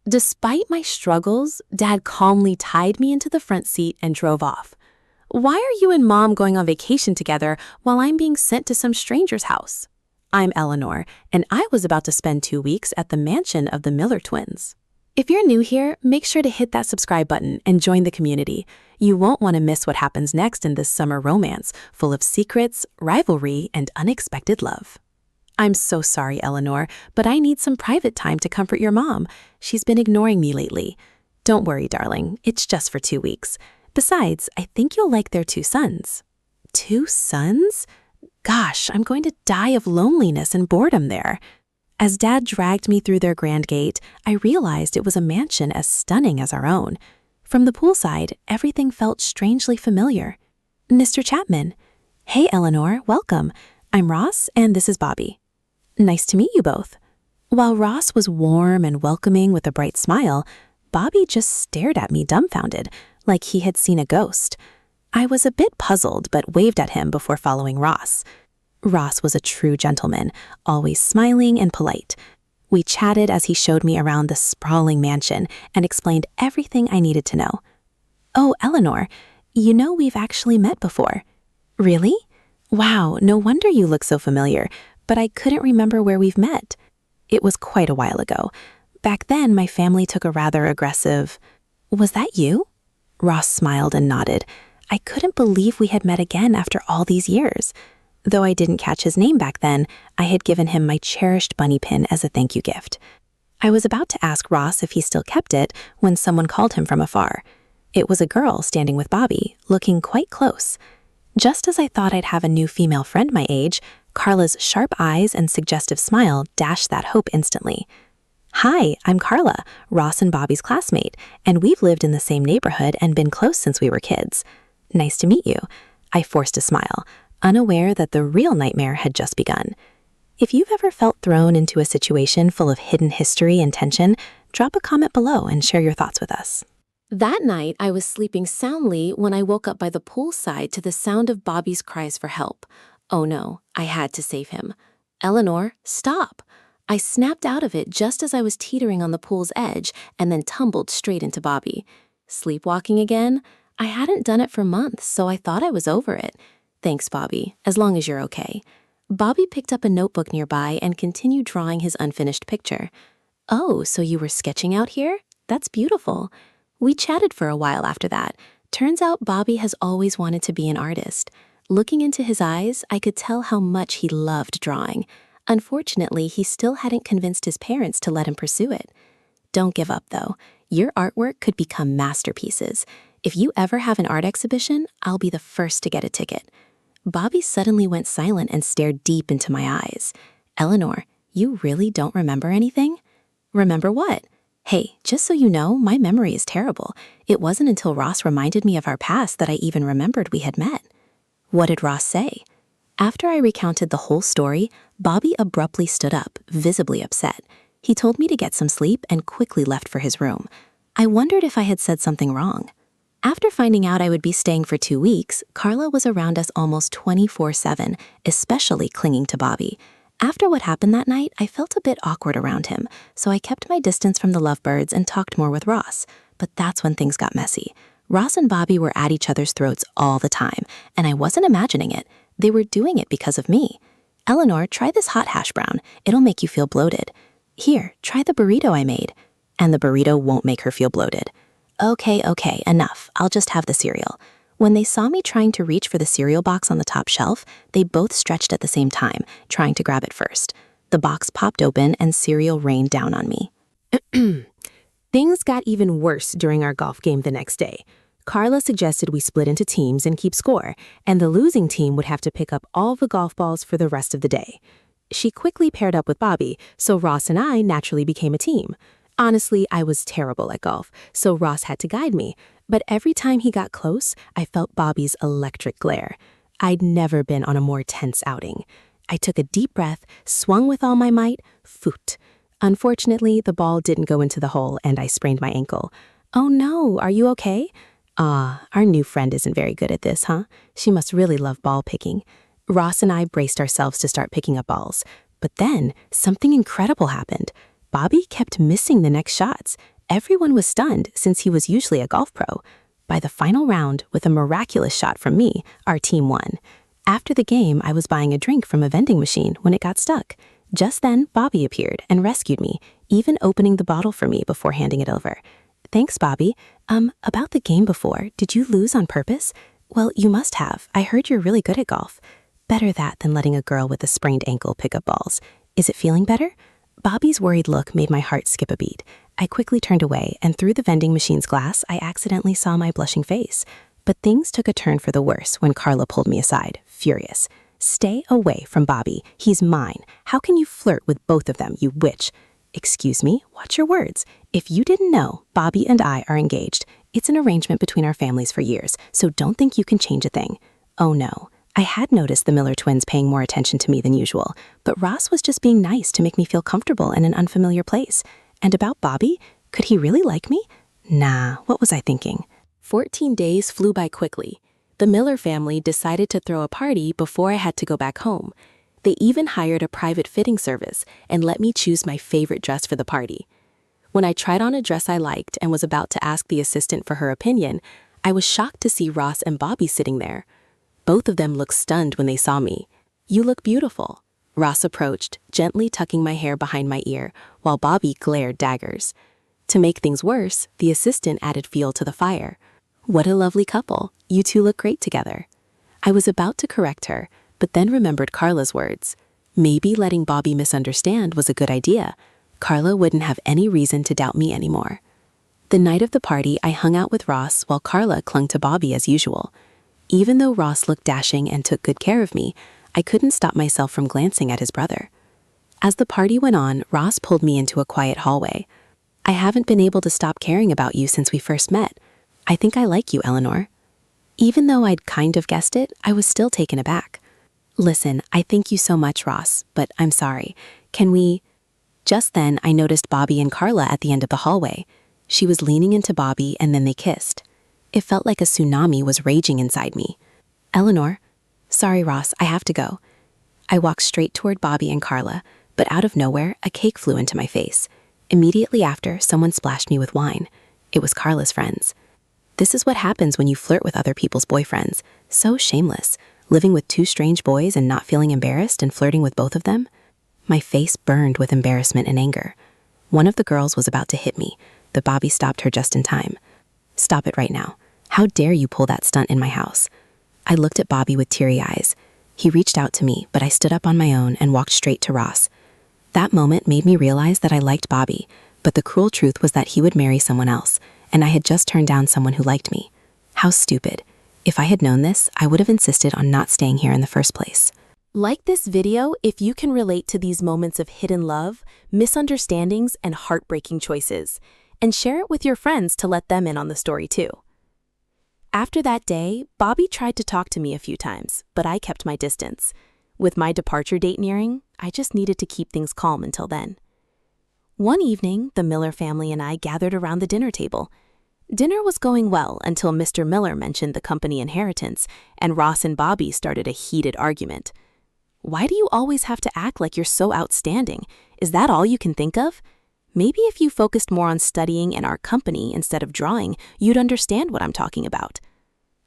Despite my struggles, Dad calmly tied me into the front seat and drove off. Why are you and Mom going on vacation together while I'm being sent to some stranger's house? I'm Eleanor, and I was about to spend 2 weeks at the mansion of the Miller twins. If you're new here, make sure to hit that subscribe button and join the community. You won't want to miss what happens next in this summer romance, full of secrets, rivalry, and unexpected love. I'm so sorry, Eleanor, but I need some private time to comfort your mom. She's been ignoring me lately. Don't worry, darling. It's just for 2 weeks. Besides, I think you'll like their 2 sons. 2 sons? Gosh, I'm going to die of loneliness and boredom there. As Dad dragged me through their grand gate, I realized it was a mansion as stunning as our own. From the poolside, everything felt strangely familiar. Mr. Chapman. Hey, Eleanor, welcome. I'm Ross, and this is Bobby. Nice to meet you both. While Ross was warm and welcoming with a bright smile, Bobby just stared at me dumbfounded, like he had seen a ghost. I was a bit puzzled, but waved at him before following Ross. Ross was a true gentleman, always smiling and polite. We chatted as he showed me around the sprawling mansion and explained everything I needed to know. Oh, Eleanor, you know we've actually met before. Really? Wow, no wonder you look so familiar, but I couldn't remember where we've met. It was quite a while ago. Back then, my family took a rather aggressive... Was that you? Ross smiled and nodded. I couldn't believe we had met again after all these years. Though I didn't catch his name back then, I had given him my cherished bunny pin as a thank you gift. I was about to ask Ross if he still kept it when someone called him from afar. It was a girl standing with Bobby, looking quite close. Just as I thought I'd have a new female friend my age, Carla's sharp eyes and suggestive smile dashed that hope instantly. Hi, I'm Carla, Ross and Bobby's classmate, and we've lived in the same neighborhood and been close since we were kids. Nice to meet you. I forced a smile, unaware that the real nightmare had just begun. If you've ever felt thrown into a situation full of hidden history and tension, drop a comment below and share your thoughts with us. That night, I was sleeping soundly when I woke up by the poolside to the sound of Bobby's cries for help. Oh no, I had to save him. Eleanor, stop! I snapped out of it just as I was teetering on the pool's edge and then tumbled straight into Bobby. Sleepwalking again? I hadn't done it for months, so I thought I was over it. Thanks, Bobby, as long as you're okay. Bobby picked up a notebook nearby and continued drawing his unfinished picture. Oh, so you were sketching out here? That's beautiful. We chatted for a while after that. Turns out Bobby has always wanted to be an artist. Looking into his eyes, I could tell how much he loved drawing. Unfortunately, he still hadn't convinced his parents to let him pursue it. Don't give up, though. Your artwork could become masterpieces. If you ever have an art exhibition, I'll be the first to get a ticket. Bobby suddenly went silent and stared deep into my eyes. Eleanor, you really don't remember anything? Remember what? Hey, just so you know, my memory is terrible. It wasn't until Ross reminded me of our past that I even remembered we had met. What did Ross say? After I recounted the whole story, Bobby abruptly stood up, visibly upset. He told me to get some sleep and quickly left for his room. I wondered if I had said something wrong. After finding out I would be staying for 2 weeks, Carla was around us almost 24/7, especially clinging to Bobby. After what happened that night, I felt a bit awkward around him, so I kept my distance from the lovebirds and talked more with Ross. But that's when things got messy. Ross and Bobby were at each other's throats all the time, and I wasn't imagining it. They were doing it because of me. Eleanor, try this hot hash brown. It'll make you feel bloated. Here, try the burrito I made. And the burrito won't make her feel bloated. Okay, enough. I'll just have the cereal. When they saw me trying to reach for the cereal box on the top shelf, they both stretched at the same time, trying to grab it first. The box popped open and cereal rained down on me. Things got even worse during our golf game the next day. Carla suggested we split into teams and keep score, and the losing team would have to pick up all the golf balls for the rest of the day. She quickly paired up with Bobby, so Ross and I naturally became a team. Honestly, I was terrible at golf, so Ross had to guide me, but every time he got close, I felt Bobby's electric glare. I'd never been on a more tense outing. I took a deep breath, swung with all my might, foot. Unfortunately, the ball didn't go into the hole and I sprained my ankle. Oh no, are you okay? Our new friend isn't very good at this, huh? She must really love ball picking. Ross and I braced ourselves to start picking up balls. But then, something incredible happened. Bobby kept missing the next shots. Everyone was stunned since he was usually a golf pro. By the final round, with a miraculous shot from me, our team won. After the game, I was buying a drink from a vending machine when it got stuck. Just then, Bobby appeared and rescued me, even opening the bottle for me before handing it over. Thanks, Bobby. About the game before, did you lose on purpose? Well, you must have. I heard you're really good at golf. Better that than letting a girl with a sprained ankle pick up balls. Is it feeling better? Bobby's worried look made my heart skip a beat. I quickly turned away, and through the vending machine's glass, I accidentally saw my blushing face. But things took a turn for the worse when Carla pulled me aside, furious. Stay away from Bobby. He's mine. How can you flirt with both of them, you witch? Excuse me, watch your words. If you didn't know, Bobby and I are engaged. It's an arrangement between our families for years, so don't think you can change a thing. Oh no. I had noticed the Miller twins paying more attention to me than usual, but Ross was just being nice to make me feel comfortable in an unfamiliar place. And about Bobby, could he really like me? Nah, what was I thinking? 14 days flew by quickly. The Miller family decided to throw a party before I had to go back home. They even hired a private fitting service and let me choose my favorite dress for the party. When I tried on a dress I liked and was about to ask the assistant for her opinion, I was shocked to see Ross and Bobby sitting there. Both of them looked stunned when they saw me. You look beautiful. Ross approached, gently tucking my hair behind my ear, while Bobby glared daggers. To make things worse, the assistant added fuel to the fire. What a lovely couple. You two look great together. I was about to correct her, but then remembered Carla's words. Maybe letting Bobby misunderstand was a good idea. Carla wouldn't have any reason to doubt me anymore. The night of the party, I hung out with Ross while Carla clung to Bobby as usual. Even though Ross looked dashing and took good care of me, I couldn't stop myself from glancing at his brother. As the party went on, Ross pulled me into a quiet hallway. I haven't been able to stop caring about you since we first met. I think I like you, Eleanor. Even though I'd kind of guessed it, I was still taken aback. Listen, I thank you so much, Ross, but I'm sorry. Can we... Just then, I noticed Bobby and Carla at the end of the hallway. She was leaning into Bobby and then they kissed. It felt like a tsunami was raging inside me. Eleanor, sorry, Ross, I have to go. I walked straight toward Bobby and Carla, but out of nowhere, a cake flew into my face. Immediately after, someone splashed me with wine. It was Carla's friends. This is what happens when you flirt with other people's boyfriends. So shameless, living with two strange boys and not feeling embarrassed and flirting with both of them. My face burned with embarrassment and anger. One of the girls was about to hit me, but Bobby stopped her just in time. Stop it right now. How dare you pull that stunt in my house? I looked at Bobby with teary eyes. He reached out to me, but I stood up on my own and walked straight to Ross. That moment made me realize that I liked Bobby, but the cruel truth was that he would marry someone else, and I had just turned down someone who liked me. How stupid. If I had known this, I would have insisted on not staying here in the first place. Like this video if you can relate to these moments of hidden love, misunderstandings, and heartbreaking choices. And share it with your friends to let them in on the story too. After that day, Bobby tried to talk to me a few times, but I kept my distance. With my departure date nearing, I just needed to keep things calm until then. One evening, the Miller family and I gathered around the dinner table. Dinner was going well until Mr. Miller mentioned the company inheritance, and Ross and Bobby started a heated argument. Why do you always have to act like you're so outstanding? Is that all you can think of? Maybe if you focused more on studying and our company instead of drawing, you'd understand what I'm talking about.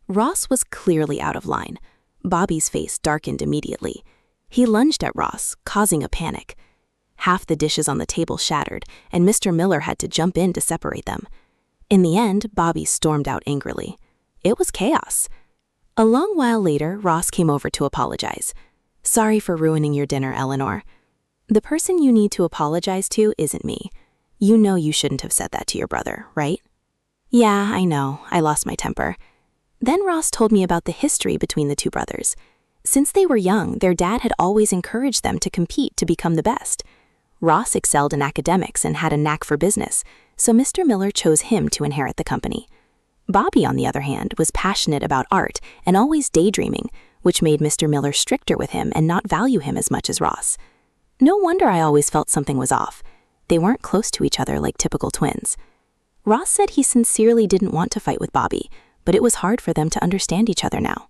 Ross was clearly out of line. Bobby's face darkened immediately. He lunged at Ross, causing a panic. Half the dishes on the table shattered, and Mr. Miller had to jump in to separate them. In the end, Bobby stormed out angrily. It was chaos. A long while later, Ross came over to apologize. Sorry for ruining your dinner, Eleanor. The person you need to apologize to isn't me. You know you shouldn't have said that to your brother, right? Yeah, I know. I lost my temper. Then Ross told me about the history between the two brothers. Since they were young, their dad had always encouraged them to compete to become the best. Ross excelled in academics and had a knack for business, so Mr. Miller chose him to inherit the company. Bobby, on the other hand, was passionate about art and always daydreaming, which made Mr. Miller stricter with him and not value him as much as Ross. No wonder I always felt something was off. They weren't close to each other like typical twins. Ross said he sincerely didn't want to fight with Bobby, but it was hard for them to understand each other now.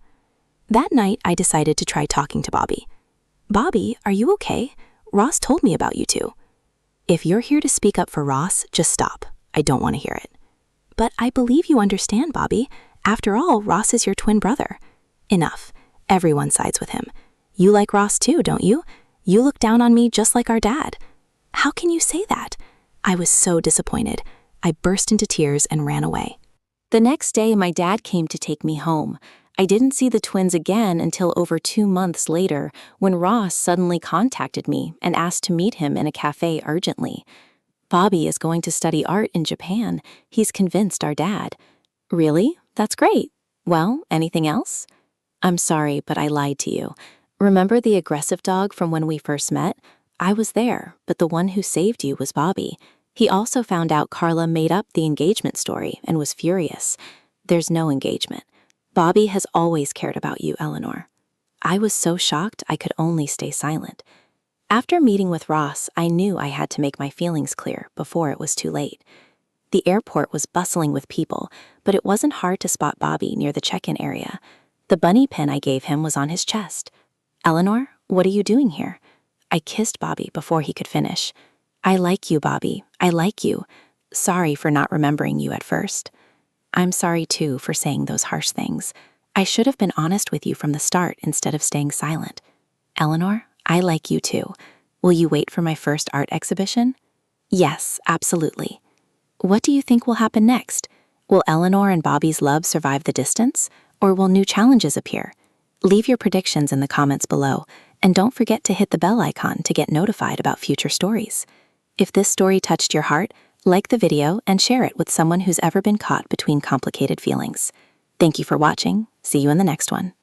That night, I decided to try talking to Bobby. Bobby, are you okay? Ross told me about you two. If you're here to speak up for Ross, just stop. I don't want to hear it. But I believe you understand, Bobby. After all, Ross is your twin brother. Enough. Everyone sides with him. You like Ross too, don't you? You look down on me just like our dad. How can you say that? I was so disappointed. I burst into tears and ran away. The next day, my dad came to take me home. I didn't see the twins again until over 2 months later, when Ross suddenly contacted me and asked to meet him in a cafe urgently. Bobby is going to study art in Japan. He's convinced our dad. Really? That's great. Well, anything else? I'm sorry, but I lied to you. Remember the aggressive dog from when we first met? I was there, but the one who saved you was Bobby. He also found out Carla made up the engagement story and was furious. There's no engagement. Bobby has always cared about you, Eleanor. I was so shocked I could only stay silent. After meeting with Ross, I knew I had to make my feelings clear before it was too late. The airport was bustling with people, but it wasn't hard to spot Bobby near the check-in area. The bunny pin I gave him was on his chest. Eleanor, what are you doing here? I kissed Bobby before he could finish. I like you, Bobby. I like you. Sorry for not remembering you at first. I'm sorry, too, for saying those harsh things. I should have been honest with you from the start instead of staying silent. Eleanor, I like you, too. Will you wait for my first art exhibition? Yes, absolutely. What do you think will happen next? Will Eleanor and Bobby's love survive the distance, or will new challenges appear? Leave your predictions in the comments below, and don't forget to hit the bell icon to get notified about future stories. If this story touched your heart, like the video and share it with someone who's ever been caught between complicated feelings. Thank you for watching. See you in the next one.